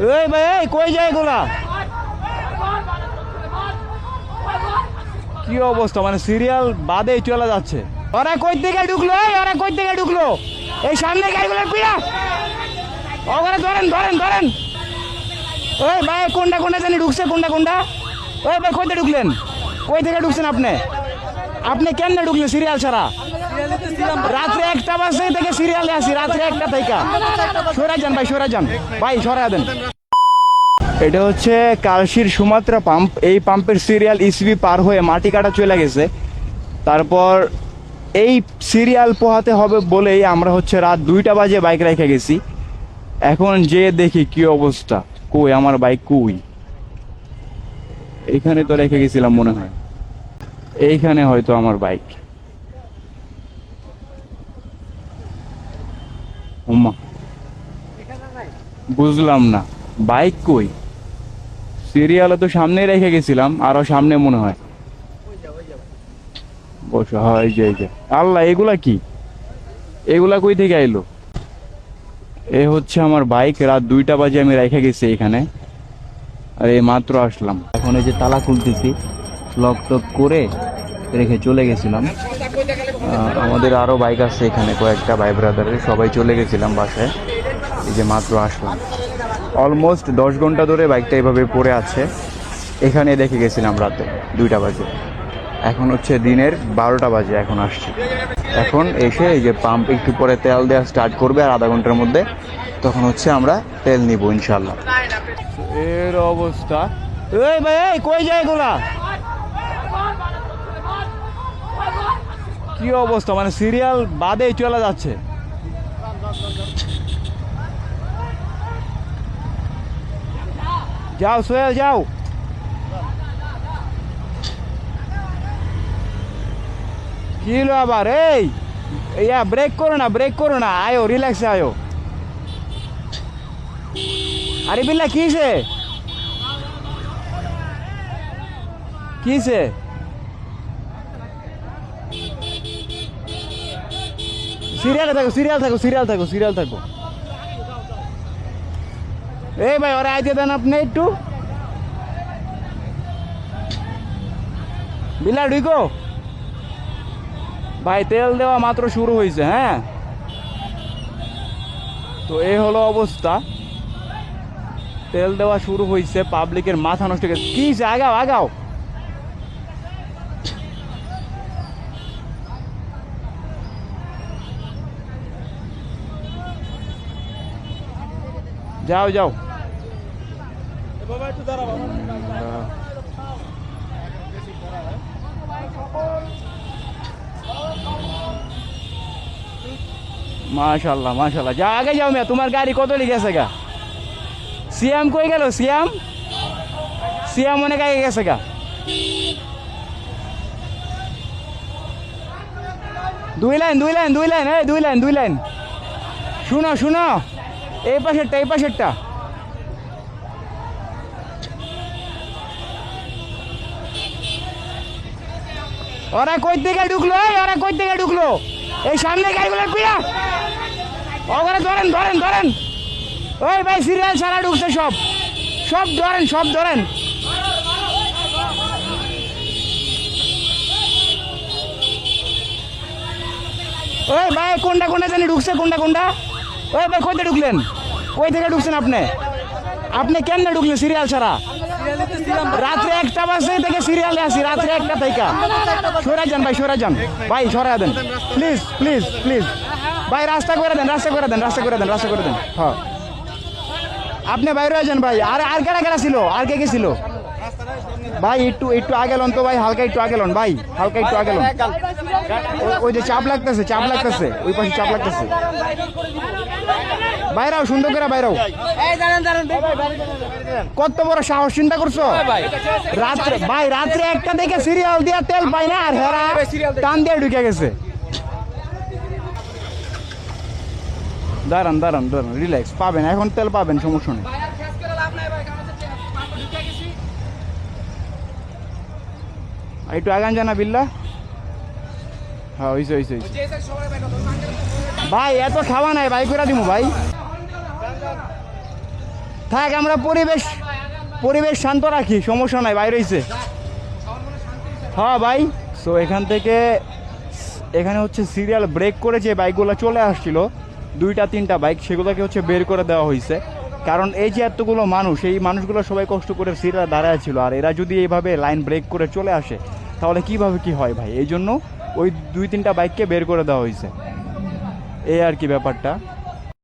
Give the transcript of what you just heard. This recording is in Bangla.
এই ভাই এই কই যায় এগুলা? কি অবস্থা, মানে সিরিয়াল বাদে চলে যাচ্ছে। ওরা কই থেকে ঢুকলো? ওরা কই থেকে ঢুকলো? এই সামনে গাড়িগুলো পিয়া ওখানে ধরেন ধরেন ধরেন। ওই ভাই কোনটা কোনটা জানি ঢুকছে, কোনটা কোনটা? ওই ভাই কইতে ঢুকলেন? কই থেকে ঢুকছেন আপনি? আপনি কেমনে ঢুকলেন সিরিয়াল ছাড়া? রাত্রে 1টা বাজে থেকে সিরিয়ালে আসি, রাত্রে 1টা থেকে। সরা যান ভাই, সরা যান ভাই, সরা দেন। এটা হচ্ছে কালশির সুমাত্রা পাম্প। এই পাম্পের সিরিয়াল ইসবি পার হয়ে মাটি কাটা চলে গেছে। তারপর এই সিরিয়াল পোহাতে হবে বলেই আমরা হচ্ছে রাত 2টা বাজে বাইক রেখে গেছি। এখন যে দেখি কি অবস্থা, কই আমার বাইক কই? এইখানে তো রেখে গেছিলাম মনে হয়, এইখানে হয়তো আমার বাইক। ওমা, বুঝলাম না বাইক কই। সিরিয়ালে তো সামনেই রেখে গেছিলাম, আরো সামনে মনে হয়। বসো, হয় এই যে এই যে। আল্লাহ, এগুলা কি? এগুলা কই থেকে আইলো? এ হচ্ছে আমার বাইক। রাত 2টা বাজে আমি রেখে গেছি এখানে, আর এই মাত্র আসলাম। এখন এই যে তালা খুলতেছি, লক টক করে রেখে চলে গেছিলাম। আমাদের আরো বাইক আছে এখানে, কয়েকটা ভাই ব্রাদারের, সবাই চলে গেছিলাম বাসায়। এই যে মাত্র আসলাম। অলমোস্ট 10 ঘন্টা ধরে বাইকটা এভাবে পড়ে আছে। এখানে রেখে গেছিলাম রাতে 2টা বাজে। এখন হচ্ছে দিনের 12টা বাজে, এখন আসছি। এখন এসে এই যে পাম্প একটু পরে তেল দেওয়া স্টার্ট করবে, আর আধা ঘন্টার মধ্যে তখন হচ্ছে আমরা তেল নিব ইনশাল্লাহ। এর অবস্থা। এই ভাই এই কই যায় এগুলা? কি অবস্থা, মানে সিরিয়াল বাদে চলে যাচ্ছে। যাও সোহেল যাও। কি হলো আবার? এই ইয়া ব্রেক করো না, ব্রেক করো না, আয়ো রিল্যাক্সে আয়ো। আরে বিল্লা কিসে কিসে? সিরিয়ালে থাকো, সিরিয়াল থাকো, সিরিয়াল থাকো, সিরিয়াল থাকো। এই ভাই ওরা আইতে দেন আপনি একটু। বিল্লা ঢুকো ভাই, তেল দেওয়া মাত্র শুরু হয়েছে। হ্যাঁ, তো এই হলো অবস্থা। তেল দেওয়া শুরু হয়েছে, পাবলিকের মাথা নষ্ট হয়ে গেছে। কি আগাও আগাও। যাও যাও। মাশাল্লাহ মাশাল্লাহ, যা আগে যাও মিয়া, তোমার গাড়ি কত লিখেছে গা? সিয়াম কই গেল? সিয়াম সিয়াম অনেক আগে গেছে গা। দুই লাইন দুই লাইন দুই লাইন, এই দুই লাইন দুই লাইন। শুনো শুনো, এই পাশেরটা এই পাশেরটা। ওরা কই থেকে ঢুকলো? ওরা কই থেকে ঢুকলো? এই সামনে গাড়িগুলো পিয়া ওখানে ধরেন ধরেন ধরেন। ওই ভাই সিরিয়াল ছাড়া ঢুকছে সব, সব ধরেন, সব ধরেন। ওই ভাই কোনটা কোনটা জানি ঢুকছে, কোনটা কোনটা? ওই ভাই কইতে ঢুকলেন? কই থেকে ঢুকছেন আপনি? আপনি কেমনে ঢুকলেন সিরিয়াল ছাড়া? রাত্রে 1টা বাজে থেকে সিরিয়ালে আসি, রাত্রে 1টা থেকে। সরা যান ভাই, সরা যান ভাই, সরা দেন প্লিজ প্লিজ প্লিজ ভাই। রাস্তা করে দেন, রাস্তা করে দেন, রাস্তা করে দেন, রাস্তা করে দেন। হ্যাঁ, আপনি বাইরে হয়ে যান ভাই। আর আর কেরা কেরা ছিল? আর কে কে ছিল ভাই? একটু একটু আগে লন তো ভাই, হালকা একটু আগে লন ভাই, হালকা একটু আগে লন। ওই যে চাপ লাগতেছে, চাপ লাগতেছে, ওই পাশে চাপ লাগতেছে। বাইরাও সুন্দর করে বাইরাও। কত বড় সাহস, চিন্তা করছো? রাত্রে ভাই, রাত্রে 1টা থেকে সিরিয়াল দিয়া তেল পাই না, আর হেরা টান দিয়ে ঢুকে গেছে। দাঁড়ান দাঁড়ান দাঁড়ান, রিল্যাক্স, পাবেন এখন তেল পাবেন, সমস্যা নেই। একটু আগান জানা বিল্লা। হ্যাঁ হইছে হইছে হইছে ভাই, এত খাওয়া নাই ভাই, করে দিমু ভাই। থাক, আমরা পরিবেশ শান্ত রাখি, সমস্যা নাই, বাইরে হইছে। হ্যাঁ ভাই, সো এখান থেকে এখানে হচ্ছে সিরিয়াল ব্রেক করে যে বাইকগুলো চলে আসছিল, 2-3টা বাইক, সেগুলোকে হচ্ছে বের করে দেওয়া হয়েছে। কারণ এই যে এতগুলো মানুষ, এই মানুষগুলো সবাই কষ্ট করে সিরিয়াল দাঁড়ায় ছিল, আর এরা যদি এইভাবে লাইন ব্রেক করে চলে আসে তাহলে কিভাবে কি হয় ভাই। এই জন্য ওই 2-3টা বাইককে বের করে দেওয়া হয়েছে, এই আর কি ব্যাপারটা।